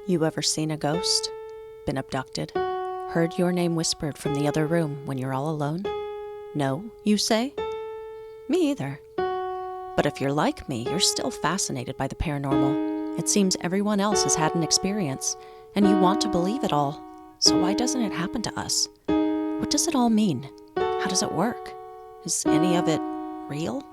You ever seen a ghost? Been abducted? Heard your name whispered from the other room when you're all alone? No, you say? Me either. But if you're like me, you're still fascinated by the paranormal. It seems everyone else has had an experience, and you want to believe it all. So why doesn't it happen to us? What does it all mean? How does it work? Is any of it real?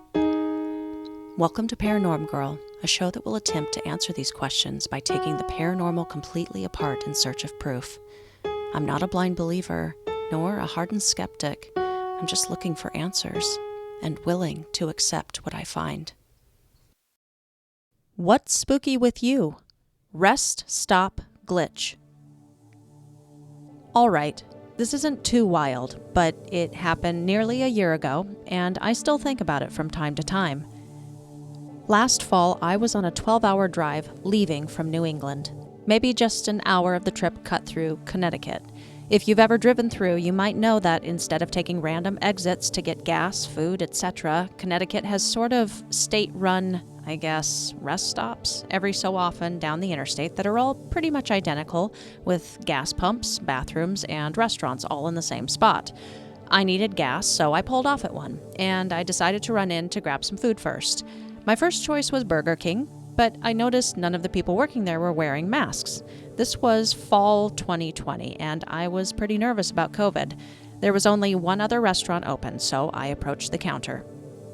Welcome to Paranorm Girl, a show that will attempt to answer these questions by taking the paranormal completely apart in search of proof. I'm not a blind believer, nor a hardened skeptic. I'm just looking for answers and willing to accept what I find. What's spooky with you? Rest, stop, glitch. All right, this isn't too wild, but it happened nearly a year ago, and I still think about it from time to time. Last fall, I was on a 12-hour drive leaving from New England. Maybe just an hour of the trip cut through Connecticut. If you've ever driven through, you might know that instead of taking random exits to get gas, food, etc., Connecticut has sort of state-run, rest stops every so often down the interstate that are all pretty much identical, with gas pumps, bathrooms, and restaurants all in the same spot. I needed gas, so I pulled off at one, and I decided to run in to grab some food first. My first choice was Burger King, but I noticed none of the people working there were wearing masks. This was fall 2020, and I was pretty nervous about COVID. There was only one other restaurant open, so I approached the counter.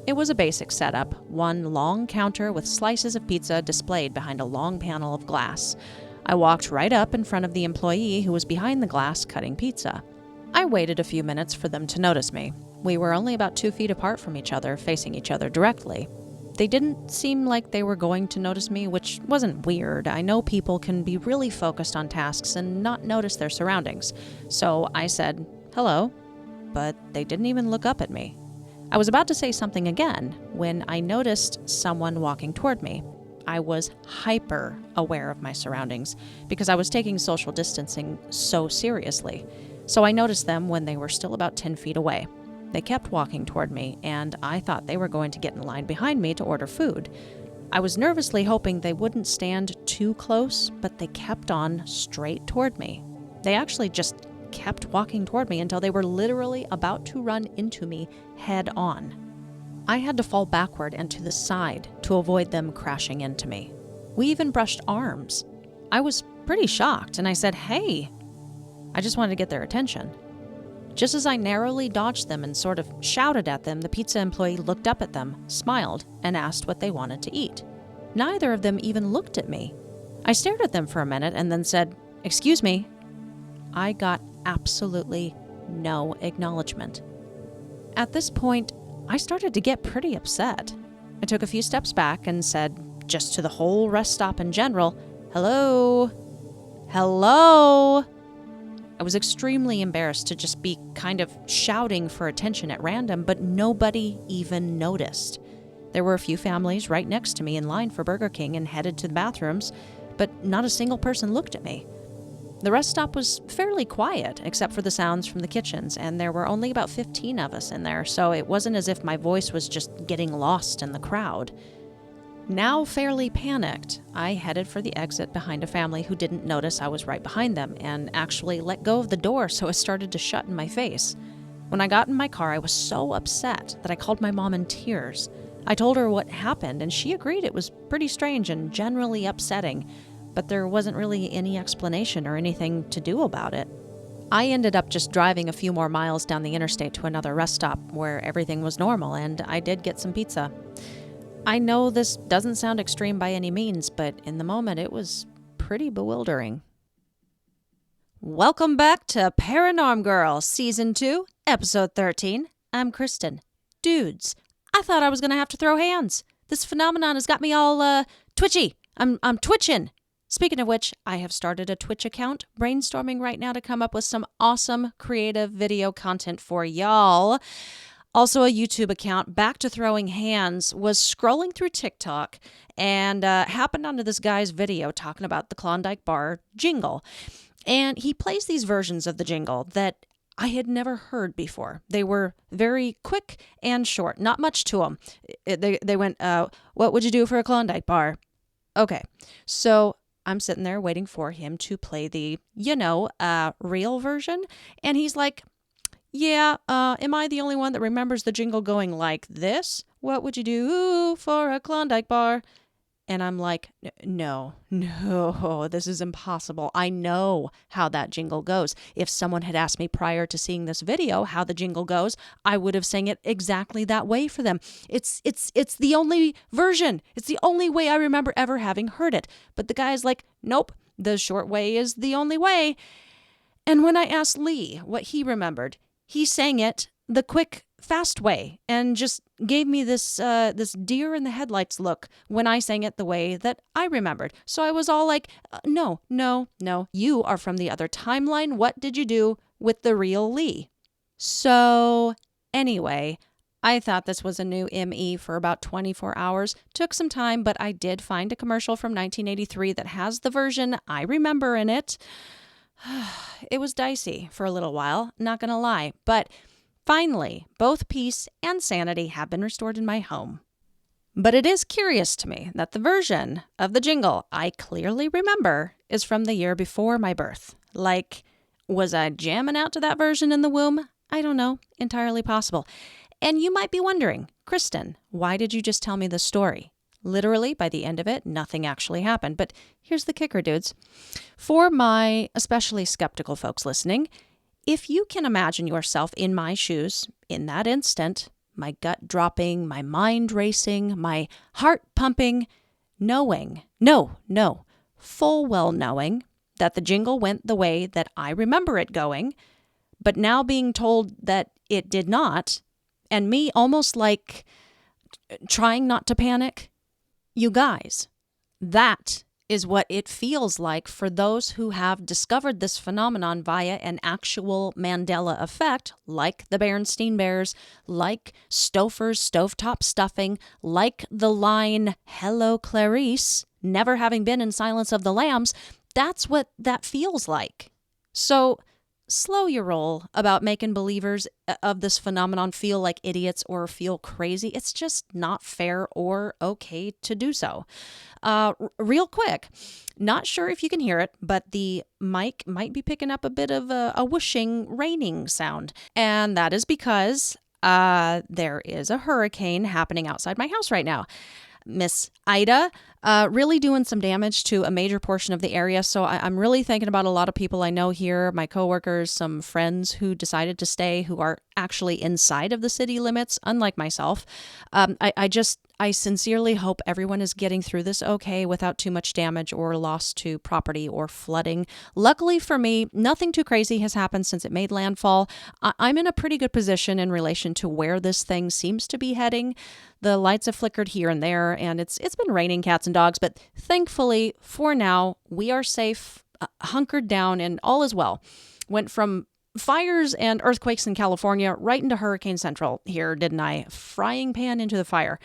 It was a basic setup, one long counter with slices of pizza displayed behind a long panel of glass. I walked right up in front of the employee who was behind the glass cutting pizza. I waited a few minutes for them to notice me. We were only about 2 feet apart from each other, facing each other directly. They didn't seem like they were going to notice me, which wasn't weird. I know people can be really focused on tasks and not notice their surroundings. So I said, "Hello," but they didn't even look up at me. I was about to say something again when I noticed someone walking toward me. I was hyper aware of my surroundings because I was taking social distancing so seriously. So I noticed them when they were still about 10 feet away. They kept walking toward me, and I thought they were going to get in line behind me to order food. I was nervously hoping they wouldn't stand too close, but they kept on straight toward me. They actually just kept walking toward me until they were literally about to run into me head on. I had to fall backward and to the side to avoid them crashing into me. We even brushed arms. I was pretty shocked, and I said, "Hey." I just wanted to get their attention. Just as I narrowly dodged them and sort of shouted at them, the pizza employee looked up at them, smiled, and asked what they wanted to eat. Neither of them even looked at me. I stared at them for a minute and then said, "Excuse me." I got absolutely no acknowledgement. At this point, I started to get pretty upset. I took a few steps back and said, just to the whole rest stop in general, "Hello? Hello?" I was extremely embarrassed to just be kind of shouting for attention at random, but nobody even noticed. There were a few families right next to me in line for Burger King and headed to the bathrooms, but not a single person looked at me. The rest stop was fairly quiet, except for the sounds from the kitchens, and there were only about 15 of us in there, so it wasn't as if my voice was just getting lost in the crowd. Now fairly panicked, I headed for the exit behind a family who didn't notice I was right behind them and actually let go of the door so it started to shut in my face. When I got in my car, I was so upset that I called my mom in tears. I told her what happened, and she agreed it was pretty strange and generally upsetting, but there wasn't really any explanation or anything to do about it. I ended up just driving a few more miles down the interstate to another rest stop where everything was normal, and I did get some pizza. I know this doesn't sound extreme by any means, but in the moment it was pretty bewildering. Welcome back to Paranorm Girl, Season 2, Episode 13. I'm Kristen. Dudes, I thought I was going to have to throw hands. This phenomenon has got me all, twitchy. I'm twitching. Speaking of which, I have started a Twitch account, brainstorming right now to come up with some awesome creative video content for y'all. Also a YouTube account, back to throwing hands, was scrolling through TikTok and happened onto this guy's video talking about the Klondike Bar jingle. And he plays these versions of the jingle that I had never heard before. They were very quick and short, not much to them. They went, "What would you do for a Klondike Bar?" Okay, so I'm sitting there waiting for him to play the, real version. And he's like, yeah, am I the only one that remembers the jingle going like this? What would you do for a Klondike bar? And I'm like, no, this is impossible. I know how that jingle goes. If someone had asked me prior to seeing this video how the jingle goes, I would have sang it exactly that way for them. It's the only version. It's the only way I remember ever having heard it. But the guy's like, nope, the short way is the only way. And when I asked Lee what he remembered, he sang it the quick, fast way and just gave me this deer in the headlights look when I sang it the way that I remembered. So I was all like, no, you are from the other timeline. What did you do with the real Lee? So anyway, I thought this was a new ME for about 24 hours. Took some time, but I did find a commercial from 1983 that has the version I remember in it. It was dicey for a little while, not gonna lie, but finally, both peace and sanity have been restored in my home. But it is curious to me that the version of the jingle I clearly remember is from the year before my birth. Like, was I jamming out to that version in the womb? I don't know. Entirely possible. And you might be wondering, Kristen, why did you just tell me this story? Literally, by the end of it, nothing actually happened. But here's the kicker, dudes. For my especially skeptical folks listening, if you can imagine yourself in my shoes in that instant, my gut dropping, my mind racing, my heart pumping, full well knowing that the jingle went the way that I remember it going, but now being told that it did not, and me almost like trying not to panic, you guys, that is what it feels like for those who have discovered this phenomenon via an actual Mandela effect, like the Berenstain Bears, like Stouffer's stovetop stuffing, like the line, "Hello, Clarice," never having been in Silence of the Lambs. That's what that feels like. So slow your roll about making believers of this phenomenon feel like idiots or feel crazy. It's just not fair or okay to do so. Real quick, not sure if you can hear it, but the mic might be picking up a bit of a whooshing, raining sound. And that is because there is a hurricane happening outside my house right now. Miss Ida, really doing some damage to a major portion of the area. So I'm really thinking about a lot of people I know here, my coworkers, some friends who decided to stay who are actually inside of the city limits, unlike myself. I sincerely hope everyone is getting through this okay without too much damage or loss to property or flooding. Luckily for me, nothing too crazy has happened since it made landfall. I'm in a pretty good position in relation to where this thing seems to be heading. The lights have flickered here and there, and it's been raining cats and dogs, but thankfully, for now, we are safe, hunkered down, and all is well. Went from fires and earthquakes in California right into Hurricane Central here, didn't I? Frying pan into the fire.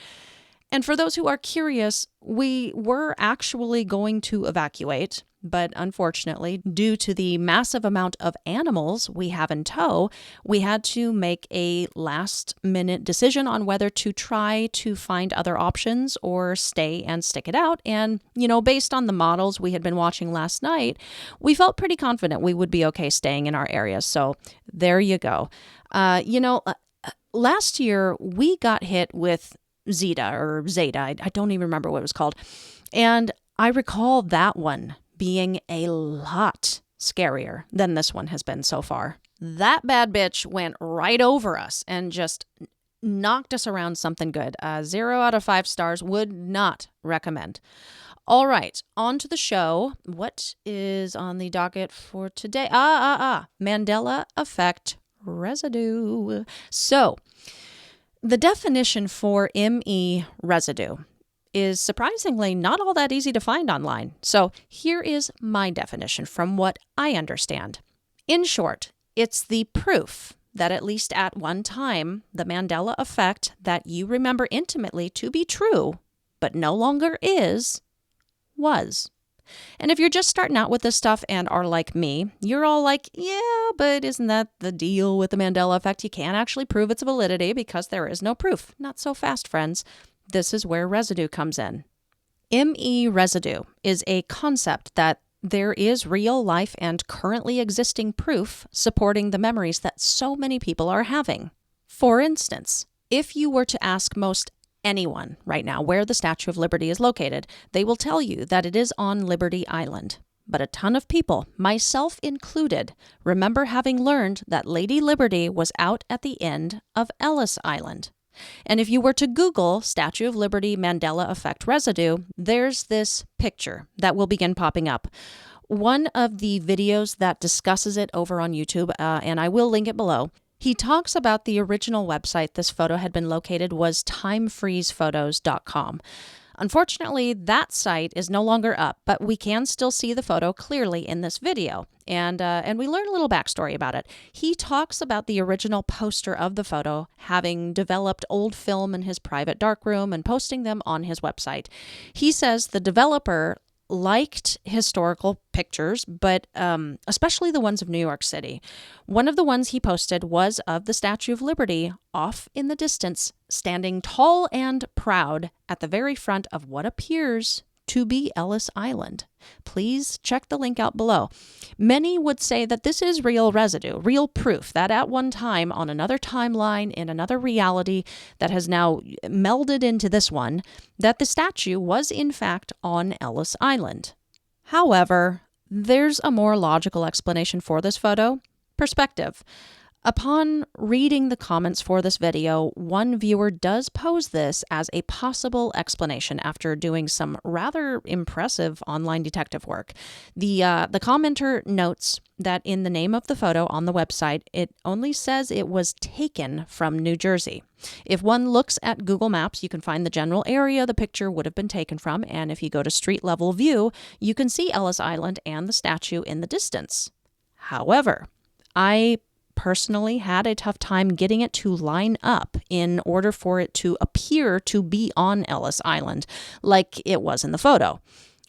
And for those who are curious, we were actually going to evacuate, but unfortunately, due to the massive amount of animals we have in tow, we had to make a last-minute decision on whether to try to find other options or stay and stick it out. And, based on the models we had been watching last night, we felt pretty confident we would be okay staying in our area. So there you go. Last year, we got hit with Zeta. I don't even remember what it was called. And I recall that one being a lot scarier than this one has been so far. That bad bitch went right over us and just knocked us around something good. 0 out of 5 stars, would not recommend. All right, on to the show. What is on the docket for today? Mandela Effect Residue. So, the definition for ME residue is surprisingly not all that easy to find online. So here is my definition from what I understand. In short, it's the proof that at least at one time, the Mandela effect that you remember intimately to be true, but no longer is, was. And if you're just starting out with this stuff and are like me, you're all like, yeah, but isn't that the deal with the Mandela effect? You can't actually prove its validity because there is no proof. Not so fast, friends. This is where residue comes in. ME residue is a concept that there is real life and currently existing proof supporting the memories that so many people are having. For instance, if you were to ask most anyone right now where the Statue of Liberty is located, they will tell you that it is on Liberty Island. But a ton of people, myself included, remember having learned that Lady Liberty was out at the end of Ellis Island. And if you were to Google Statue of Liberty Mandela Effect Residue, there's this picture that will begin popping up. One of the videos that discusses it over on YouTube, and I will link it below, he talks about the original website this photo had been located was timefreezephotos.com. Unfortunately, that site is no longer up, but we can still see the photo clearly in this video. And we learn a little backstory about it. He talks about the original poster of the photo having developed old film in his private darkroom and posting them on his website. He says the developer liked historical pictures, but especially the ones of New York City. One of the ones he posted was of the Statue of Liberty off in the distance, standing tall and proud at the very front of what appears to be Ellis Island. Please check the link out below. Many would say that this is real residue, real proof that at one time on another timeline in another reality that has now melded into this one, that the statue was in fact on Ellis Island. However, there's a more logical explanation for this photo: perspective. Upon reading the comments for this video, one viewer does pose this as a possible explanation after doing some rather impressive online detective work. The commenter notes that in the name of the photo on the website, it only says it was taken from New Jersey. If one looks at Google Maps, you can find the general area the picture would have been taken from, and if you go to street level view, you can see Ellis Island and the statue in the distance. However, I personally had a tough time getting it to line up in order for it to appear to be on Ellis Island like it was in the photo.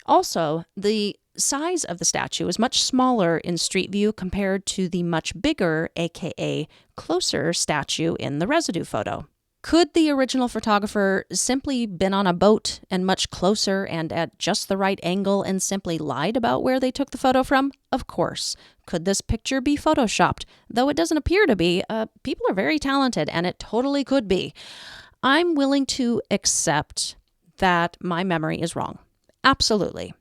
Also, the size of the statue is much smaller in street view compared to the much bigger, aka closer statue in the residue photo. Could the original photographer simply been on a boat and much closer and at just the right angle and simply lied about where they took the photo from? Of course. Could this picture be photoshopped? Though it doesn't appear to be, people are very talented and it totally could be. I'm willing to accept that my memory is wrong. Absolutely.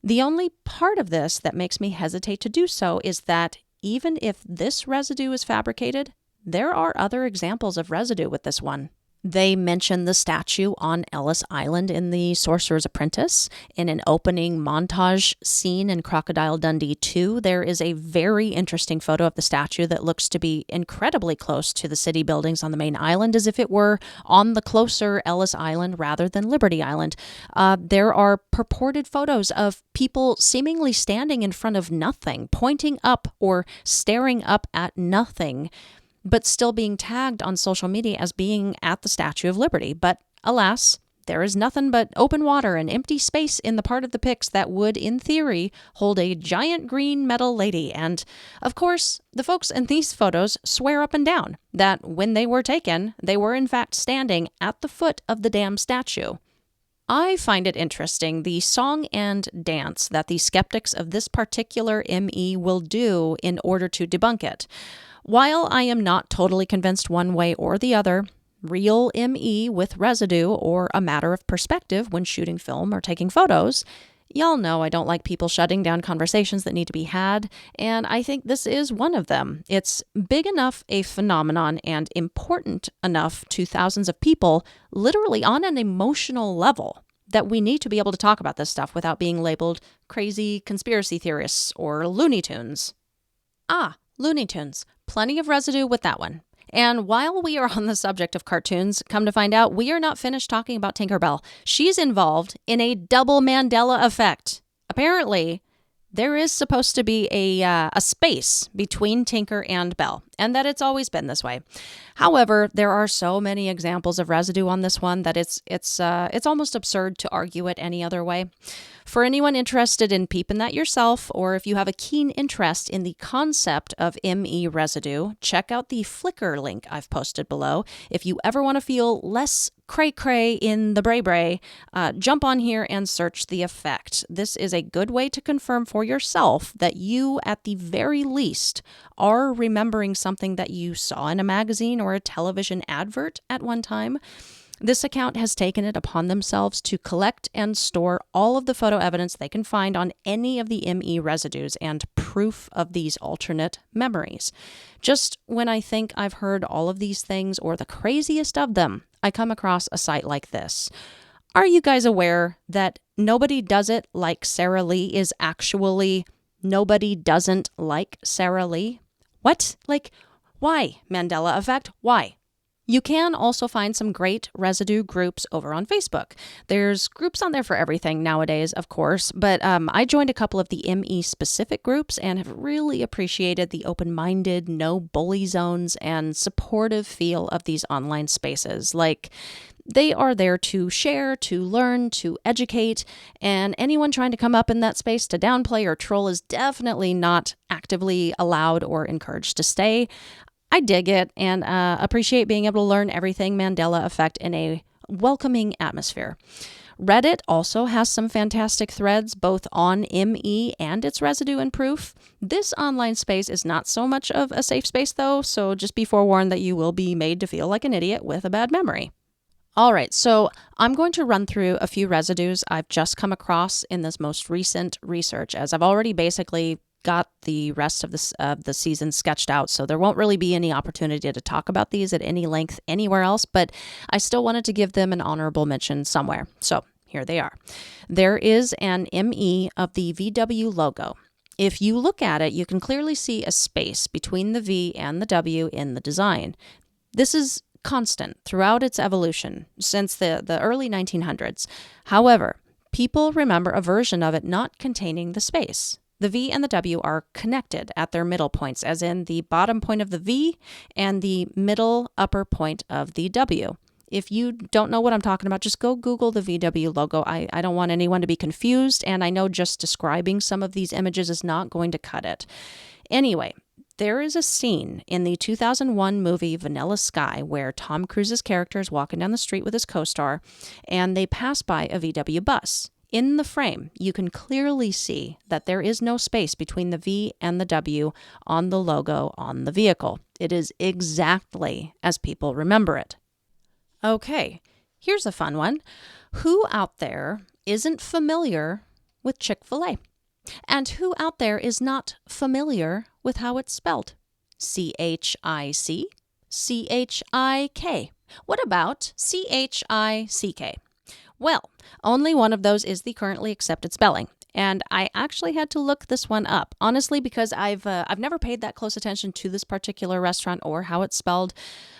The only part of this that makes me hesitate to do so is that even if this residue is fabricated, there are other examples of residue with this one. They mention the statue on Ellis Island in The Sorcerer's Apprentice. In an opening montage scene in Crocodile Dundee 2, there is a very interesting photo of the statue that looks to be incredibly close to the city buildings on the main island, as if it were on the closer Ellis Island rather than Liberty Island. There are purported photos of people seemingly standing in front of nothing, pointing up or staring up at nothing, but still being tagged on social media as being at the Statue of Liberty. But alas, there is nothing but open water and empty space in the part of the pics that would, in theory, hold a giant green metal lady. And, of course, the folks in these photos swear up and down that when they were taken, they were in fact standing at the foot of the damn statue. I find it interesting, the song and dance that the skeptics of this particular ME will do in order to debunk it. While I am not totally convinced one way or the other, real ME with residue or a matter of perspective when shooting film or taking photos, y'all know I don't like people shutting down conversations that need to be had, and I think this is one of them. It's big enough a phenomenon and important enough to thousands of people, literally on an emotional level, that we need to be able to talk about this stuff without being labeled crazy conspiracy theorists or Looney Tunes. Looney Tunes. Plenty of residue with that one. And while we are on the subject of cartoons, come to find out, we are not finished talking about Tinkerbell. She's involved in a double Mandela effect. Apparently, there is supposed to be a space between Tinker and Belle, and that it's always been this way. However, there are so many examples of residue on this one that it's almost absurd to argue it any other way. For anyone interested in peeping that yourself, or if you have a keen interest in the concept of ME residue, check out the Flickr link I've posted below. If you ever want to feel less cray-cray in the bray-bray, jump on here and search the effect. This is a good way to confirm for yourself that you, at the very least, are remembering something that you saw in a magazine or a television advert at one time. This account has taken it upon themselves to collect and store all of the photo evidence they can find on any of the ME residues and proof of these alternate memories. Just when I think I've heard all of these things or the craziest of them, I come across a site like this. Are you guys aware that Nobody Does It Like Sarah Lee is actually Nobody Doesn't Like Sarah Lee? What? Like, why, Mandela Effect? Why? You can also find some great residue groups over on Facebook. There's groups on there for everything nowadays, of course, but I joined a couple of the ME-specific groups and have really appreciated the open-minded, no bully zones, and supportive feel of these online spaces. Like, they are there to share, to learn, to educate, and anyone trying to come up in that space to downplay or troll is definitely not actively allowed or encouraged to stay. I dig it and appreciate being able to learn everything Mandela Effect in a welcoming atmosphere. Reddit also has some fantastic threads, both on ME and its residue and proof. This online space is not so much of a safe space, though, so just be forewarned that you will be made to feel like an idiot with a bad memory. All right, so I'm going to run through a few residues I've just come across in this most recent research, as I've already basically got the rest of the season sketched out, so there won't really be any opportunity to talk about these at any length anywhere else, but I still wanted to give them an honorable mention somewhere. So here they are. There is an ME of the VW logo. If you look at it, you can clearly see a space between the V and the W in the design. This is constant throughout its evolution since the early 1900s. However, people remember a version of it not containing the space. The V and the W are connected at their middle points, as in the bottom point of the V and the middle upper point of the W. If you don't know what I'm talking about, just go Google the VW logo. I don't want anyone to be confused, and I know just describing some of these images is not going to cut it. Anyway, there is a scene in the 2001 movie Vanilla Sky where Tom Cruise's character is walking down the street with his co-star, and they pass by a VW bus. In the frame, you can clearly see that there is no space between the V and the W on the logo on the vehicle. It is exactly as people remember it. Okay, here's a fun one. Who out there isn't familiar with Chick-fil-A? And who out there is not familiar with how it's spelled? C-H-I-C, C-H-I-K. What about C-H-I-C-K? Well, only one of those is the currently accepted spelling, and I actually had to look this one up, honestly, because I've never paid that close attention to this particular restaurant or how it's spelled,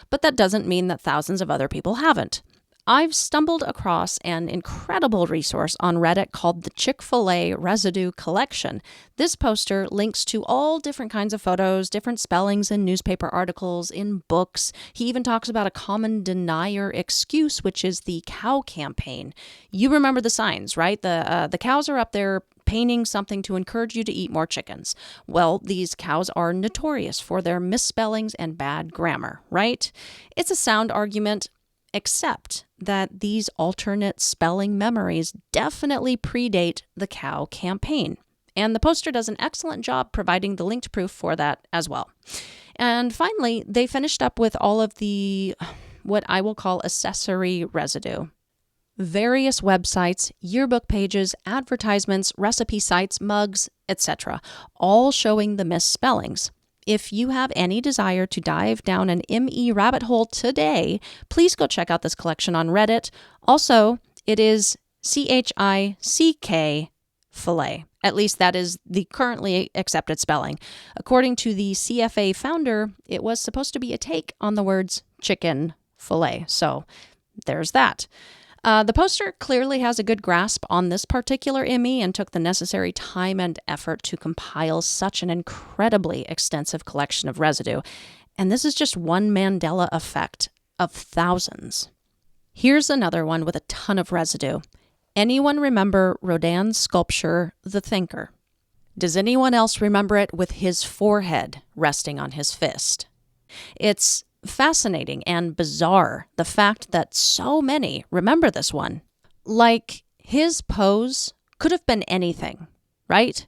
but that doesn't mean that thousands of other people haven't. I've stumbled across an incredible resource on Reddit called the Chick-fil-A Residue Collection. This poster links to all different kinds of photos, different spellings in newspaper articles, in books. He even talks about a common denier excuse, which is the cow campaign. You remember the signs, right? The cows are up there painting something to encourage you to eat more chickens. Well, these cows are notorious for their misspellings and bad grammar, right? It's a sound argument, except that these alternate spelling memories definitely predate the cow campaign. And the poster does an excellent job providing the linked proof for that as well. And finally, they finished up with all of the, what I will call accessory residue. Various websites, yearbook pages, advertisements, recipe sites, mugs, etc., all showing the misspellings. If you have any desire to dive down an ME rabbit hole today, please go check out this collection on Reddit. Also, it is C-H-I-C-K fillet. At least that is the currently accepted spelling. According to the CFA founder, it was supposed to be a take on the words chicken fillet. So there's that. The poster clearly has a good grasp on this particular ME and took the necessary time and effort to compile such an incredibly extensive collection of residue. And this is just one Mandela effect of thousands. Here's another one with a ton of residue. Anyone remember Rodin's sculpture, The Thinker? Does anyone else remember it with his forehead resting on his fist? It's fascinating and bizarre, the fact that so many remember this one. Like, his pose could have been anything, right?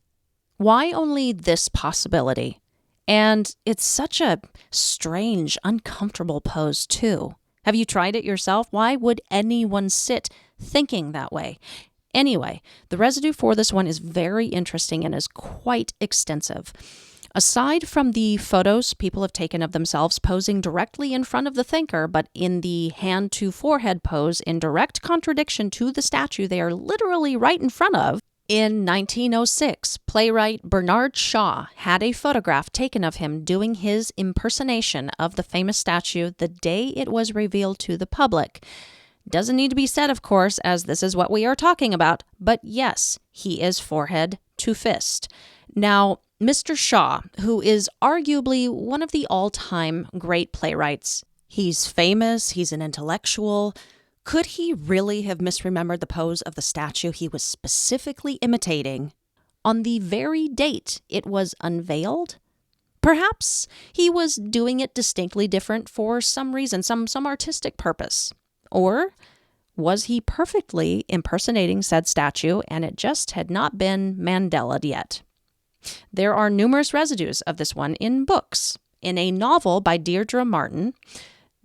Why only this possibility? And it's such a strange, uncomfortable pose, too. Have you tried it yourself? Why would anyone sit thinking that way? Anyway, the residue for this one is very interesting and is quite extensive. Aside from the photos people have taken of themselves posing directly in front of the thinker, but in the hand to forehead pose in direct contradiction to the statue they are literally right in front of, in 1906, playwright Bernard Shaw had a photograph taken of him doing his impersonation of the famous statue the day it was revealed to the public. Doesn't need to be said, of course, as this is what we are talking about, but yes, he is forehead to fist. Now, Mr. Shaw, who is arguably one of the all-time great playwrights, he's famous, he's an intellectual. Could he really have misremembered the pose of the statue he was specifically imitating on the very date it was unveiled? Perhaps he was doing it distinctly different for some reason, some artistic purpose. Or was he perfectly impersonating said statue and it just had not been Mandela'd yet? There are numerous residues of this one in books. In a novel by Deirdre Martin,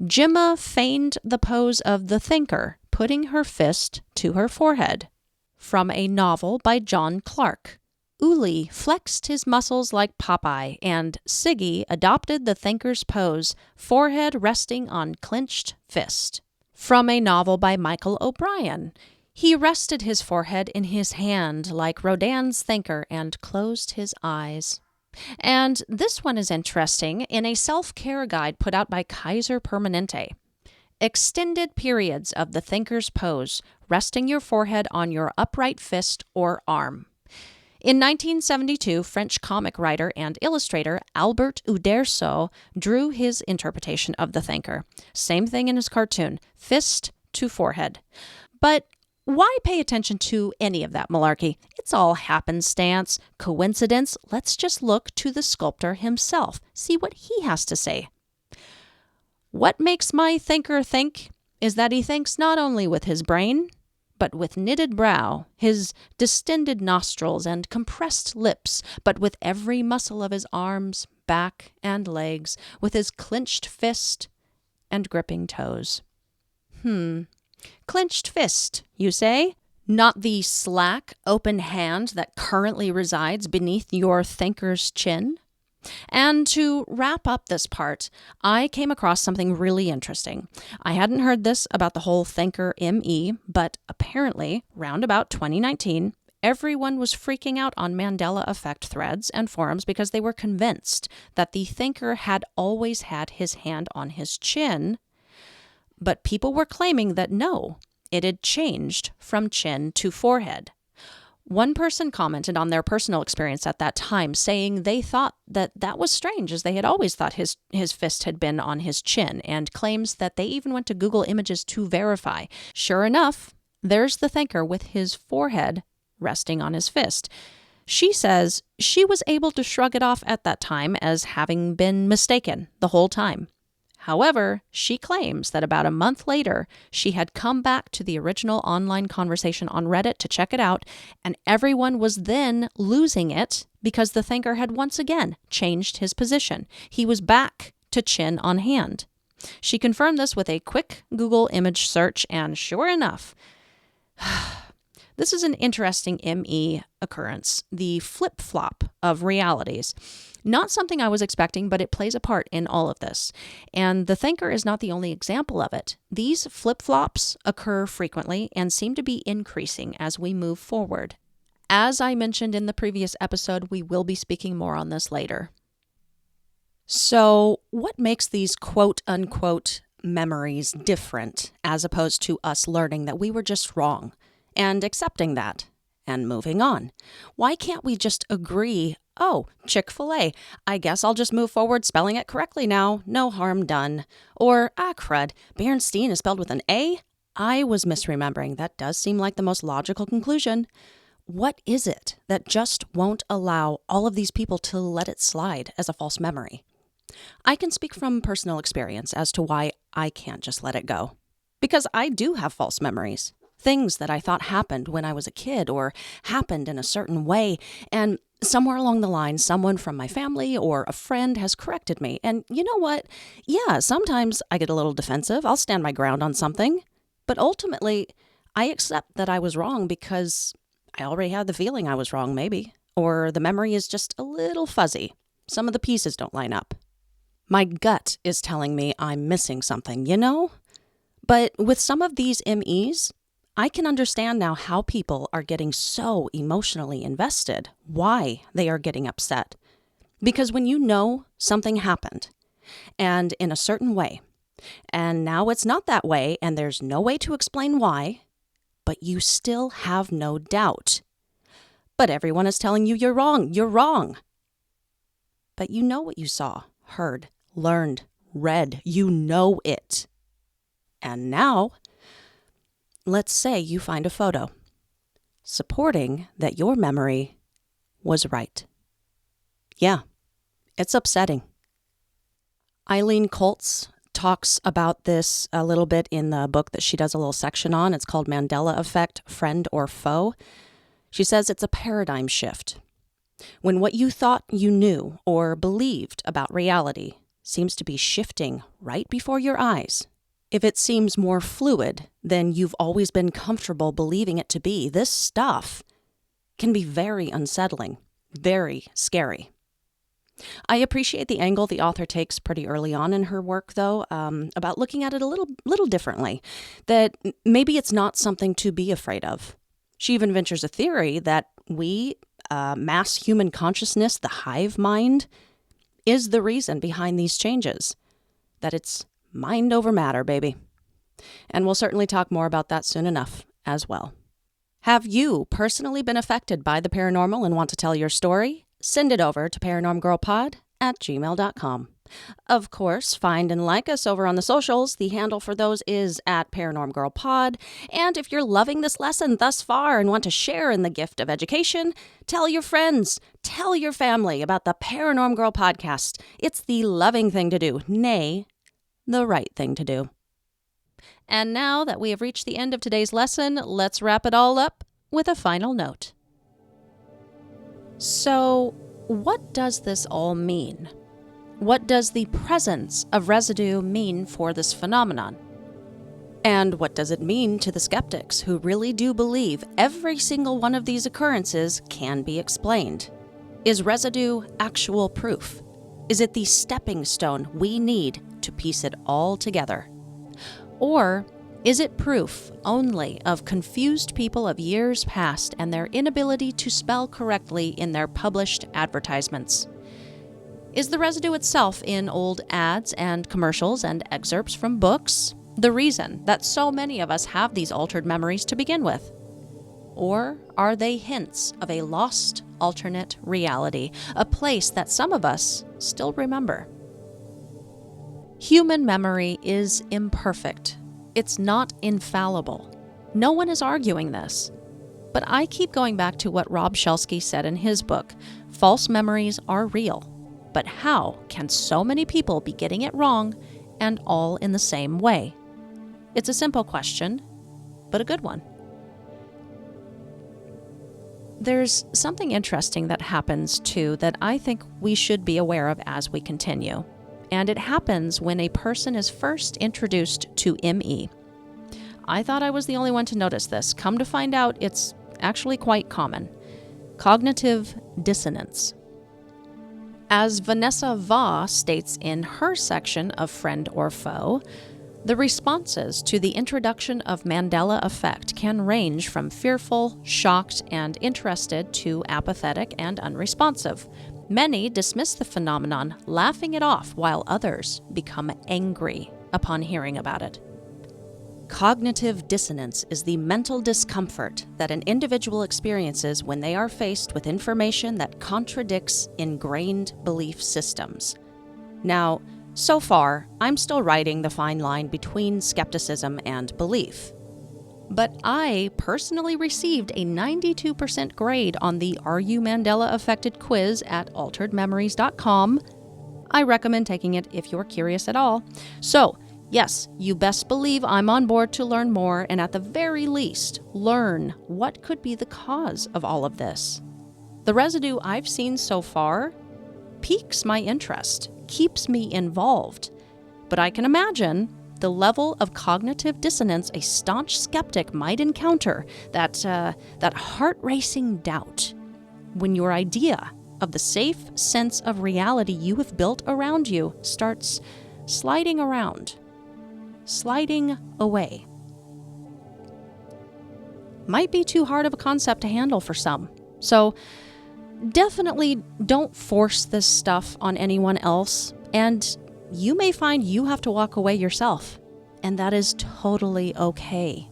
Gemma feigned the pose of the thinker, putting her fist to her forehead. From a novel by John Clark, Uli flexed his muscles like Popeye, and Siggy adopted the thinker's pose, forehead resting on clenched fist. From a novel by Michael O'Brien, he rested his forehead in his hand like Rodin's thinker and closed his eyes. And this one is interesting in a self-care guide put out by Kaiser Permanente. Extended periods of the thinker's pose, resting your forehead on your upright fist or arm. In 1972, French comic writer and illustrator Albert Uderzo drew his interpretation of the thinker. Same thing in his cartoon, fist to forehead. But why pay attention to any of that malarkey? It's all happenstance, coincidence. Let's just look to the sculptor himself, see what he has to say. What makes my thinker think is that he thinks not only with his brain, but with knitted brow, his distended nostrils and compressed lips, but with every muscle of his arms, back, and legs, with his clenched fist and gripping toes. Clenched fist, you say? Not the slack, open hand that currently resides beneath your thinker's chin? And to wrap up this part, I came across something really interesting. I hadn't heard this about the whole thinker ME, but apparently, round about 2019, everyone was freaking out on Mandela Effect threads and forums because they were convinced that the thinker had always had his hand on his chin, but people were claiming that no, it had changed from chin to forehead. One person commented on their personal experience at that time, saying they thought that was strange, as they had always thought his fist had been on his chin, and claims that they even went to Google Images to verify. Sure enough, there's the thinker with his forehead resting on his fist. She says she was able to shrug it off at that time as having been mistaken the whole time. However, she claims that about a month later, she had come back to the original online conversation on Reddit to check it out, and everyone was then losing it because the thinker had once again changed his position. He was back to chin on hand. She confirmed this with a quick Google image search, and sure enough, this is an interesting ME occurrence, the flip-flop of realities. Not something I was expecting, but it plays a part in all of this. And the thinker is not the only example of it. These flip-flops occur frequently and seem to be increasing as we move forward. As I mentioned in the previous episode, we will be speaking more on this later. So, what makes these quote-unquote memories different as opposed to us learning that we were just wrong and accepting that and moving on? Why can't we just agree, oh, Chick-fil-A, I guess I'll just move forward spelling it correctly now, no harm done. Or, crud, Bernstein is spelled with an A? I was misremembering. That does seem like the most logical conclusion. What is it that just won't allow all of these people to let it slide as a false memory? I can speak from personal experience as to why I can't just let it go. Because I do have false memories. Things that I thought happened when I was a kid or happened in a certain way, and somewhere along the line, someone from my family or a friend has corrected me. And you know what? Yeah, sometimes I get a little defensive. I'll stand my ground on something. But ultimately, I accept that I was wrong because I already had the feeling I was wrong, maybe. Or the memory is just a little fuzzy. Some of the pieces don't line up. My gut is telling me I'm missing something, you know? But with some of these MEs, I can understand now how people are getting so emotionally invested, why they are getting upset. Because when you know something happened, and in a certain way, and now it's not that way, and there's no way to explain why, but you still have no doubt. But everyone is telling you you're wrong. But you know what you saw, heard, learned, read, you know it. And now, let's say you find a photo supporting that your memory was right. Yeah, it's upsetting. Eileen Coltz talks about this a little bit in the book that she does a little section on. It's called Mandela Effect, Friend or Foe. She says it's a paradigm shift. When what you thought you knew or believed about reality seems to be shifting right before your eyes, if it seems more fluid than you've always been comfortable believing it to be, this stuff can be very unsettling, very scary. I appreciate the angle the author takes pretty early on in her work, though, about looking at it a little differently, that maybe it's not something to be afraid of. She even ventures a theory that we, mass human consciousness, the hive mind, is the reason behind these changes, that it's mind over matter, baby. And we'll certainly talk more about that soon enough as well. Have you personally been affected by the paranormal and want to tell your story? Send it over to paranormgirlpod@gmail.com. Of course, find and like us over on the socials. The handle for those is @paranormgirlpod. And if you're loving this lesson thus far and want to share in the gift of education, tell your friends, tell your family about the Paranorm Girl podcast. It's the loving thing to do, nay, the right thing to do. And now that we have reached the end of today's lesson, let's wrap it all up with a final note. So, what does this all mean? What does the presence of residue mean for this phenomenon? And what does it mean to the skeptics who really do believe every single one of these occurrences can be explained? Is residue actual proof? Is it the stepping stone we need to piece it all together? Or is it proof only of confused people of years past and their inability to spell correctly in their published advertisements? Is the residue itself in old ads and commercials and excerpts from books the reason that so many of us have these altered memories to begin with? Or are they hints of a lost alternate reality, a place that some of us still remember? Human memory is imperfect. It's not infallible. No one is arguing this. But I keep going back to what Rob Shelsky said in his book, False Memories Are Real. But how can so many people be getting it wrong and all in the same way? It's a simple question, but a good one. There's something interesting that happens, too, that I think we should be aware of as we continue. And it happens when a person is first introduced to ME. I thought I was the only one to notice this. Come to find out, it's actually quite common. Cognitive dissonance. As Vanessa Vaugh states in her section of Friend or Foe, the responses to the introduction of Mandela Effect can range from fearful, shocked, and interested to apathetic and unresponsive. Many dismiss the phenomenon, laughing it off, while others become angry upon hearing about it. Cognitive dissonance is the mental discomfort that an individual experiences when they are faced with information that contradicts ingrained belief systems. Now, so far, I'm still riding the fine line between skepticism and belief. But I personally received a 92% grade on the Are You Mandela Affected quiz at alteredmemories.com. I recommend taking it if you're curious at all. So, yes, you best believe I'm on board to learn more and at the very least, learn what could be the cause of all of this. The residue I've seen so far piques my interest, keeps me involved, but I can imagine the level of cognitive dissonance a staunch skeptic might encounter, that heart-racing doubt, when your idea of the safe sense of reality you have built around you starts sliding around, sliding away. Might be too hard of a concept to handle for some. So definitely don't force this stuff on anyone else, and you may find you have to walk away yourself, and that is totally okay.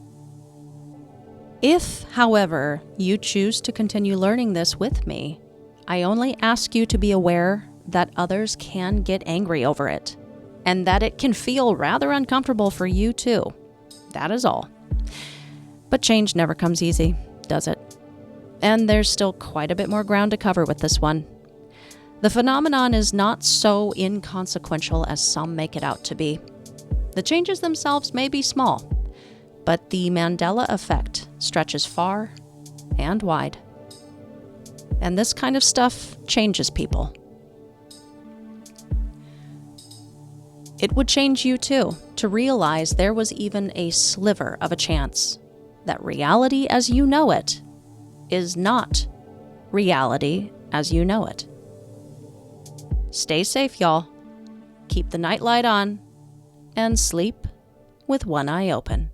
If, however, you choose to continue learning this with me, I only ask you to be aware that others can get angry over it, and that it can feel rather uncomfortable for you too. That is all. But change never comes easy, does it? And there's still quite a bit more ground to cover with this one. The phenomenon is not so inconsequential as some make it out to be. The changes themselves may be small, but the Mandela Effect stretches far and wide. And this kind of stuff changes people. It would change you too, to realize there was even a sliver of a chance that reality as you know it is not reality as you know it. Stay safe, y'all. Keep the nightlight on and sleep with one eye open.